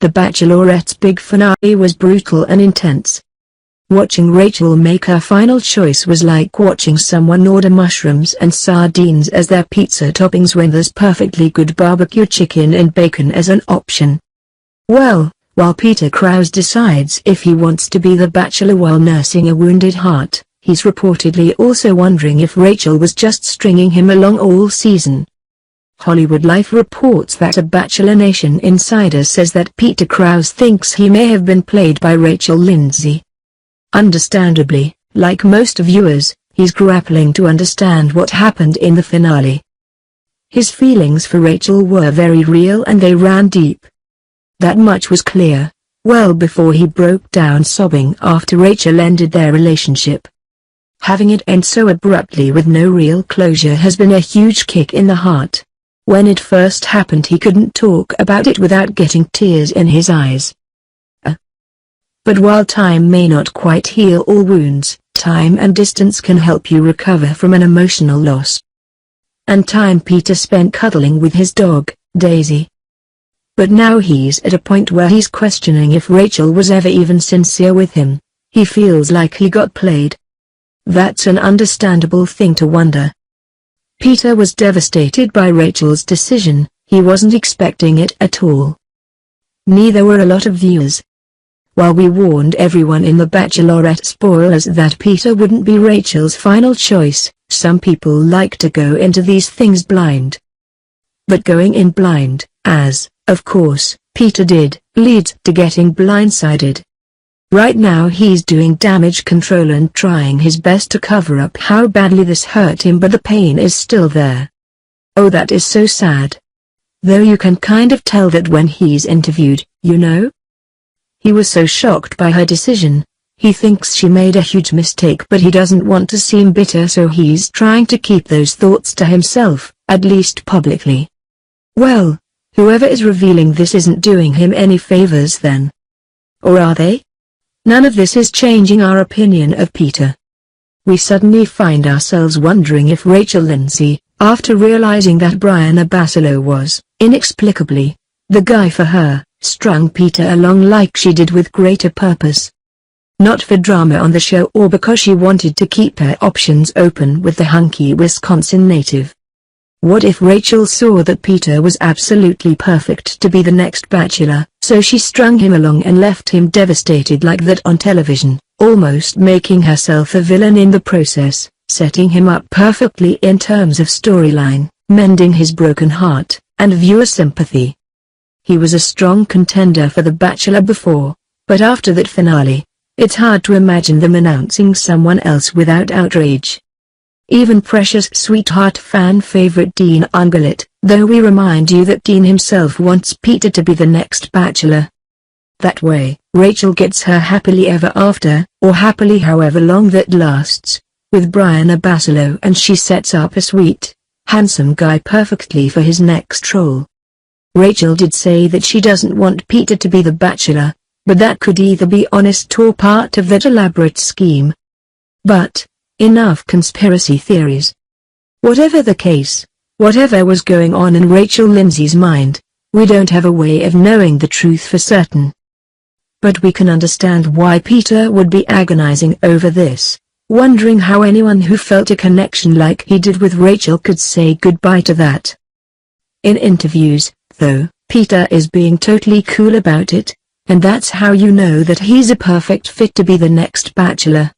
The Bachelorette's big finale was brutal and intense. Watching Rachel make her final choice was like watching someone order mushrooms and sardines as their pizza toppings when there's perfectly good barbecue chicken and bacon as an option. Well, while Peter Kraus decides if he wants to be the Bachelor while nursing a wounded heart, he's reportedly also wondering if Rachel was just stringing him along all season. Hollywood Life reports that a Bachelor Nation insider says that Peter Kraus thinks he may have been played by Rachel Lindsay. Understandably, like most viewers, he's grappling to understand what happened in the finale. His feelings for Rachel were very real and they ran deep. That much was clear, well before he broke down sobbing after Rachel ended their relationship. Having it end so abruptly with no real closure has been a huge kick in the heart. When it first happened he couldn't talk about it without getting tears in his eyes. But while time may not quite heal all wounds, time and distance can help you recover from an emotional loss. And time Peter spent cuddling with his dog, Daisy. But now he's at a point where he's questioning if Rachel was ever even sincere with him. He feels like he got played. That's an understandable thing to wonder. Peter was devastated by Rachel's decision, he wasn't expecting it at all. Neither were a lot of viewers. While we warned everyone in the Bachelorette spoilers that Peter wouldn't be Rachel's final choice, some people like to go into these things blind. But going in blind, as, of course, Peter did, leads to getting blindsided. Right now he's doing damage control and trying his best to cover up how badly this hurt him, but the pain is still there. Oh, that is so sad. Though you can kind of tell that when he's interviewed, you know? He was so shocked by her decision. He thinks she made a huge mistake, but he doesn't want to seem bitter, so he's trying to keep those thoughts to himself, at least publicly. Well, whoever is revealing this isn't doing him any favors then. Or are they? None of this is changing our opinion of Peter. We suddenly find ourselves wondering if Rachel Lindsay, after realizing that Brian Abasolo was, inexplicably, the guy for her, strung Peter along like she did with greater purpose. Not for drama on the show or because she wanted to keep her options open with the hunky Wisconsin native. What if Rachel saw that Peter was absolutely perfect to be the next Bachelor, so she strung him along and left him devastated like that on television, almost making herself a villain in the process, setting him up perfectly in terms of storyline, mending his broken heart, and viewer sympathy. He was a strong contender for The Bachelor before, but after that finale, it's hard to imagine them announcing someone else without outrage. Even precious sweetheart fan favorite Dean Ungelit, though we remind you that Dean himself wants Peter to be the next Bachelor. That way, Rachel gets her happily ever after, or happily however long that lasts, with Brian Abasolo, and she sets up a sweet, handsome guy perfectly for his next role. Rachel did say that she doesn't want Peter to be the Bachelor, but that could either be honest or part of that elaborate scheme. But, enough conspiracy theories. Whatever the case, whatever was going on in Rachel Lindsay's mind, we don't have a way of knowing the truth for certain. But we can understand why Peter would be agonizing over this, wondering how anyone who felt a connection like he did with Rachel could say goodbye to that. In interviews, though, Peter is being totally cool about it, and that's how you know that he's a perfect fit to be the next Bachelor.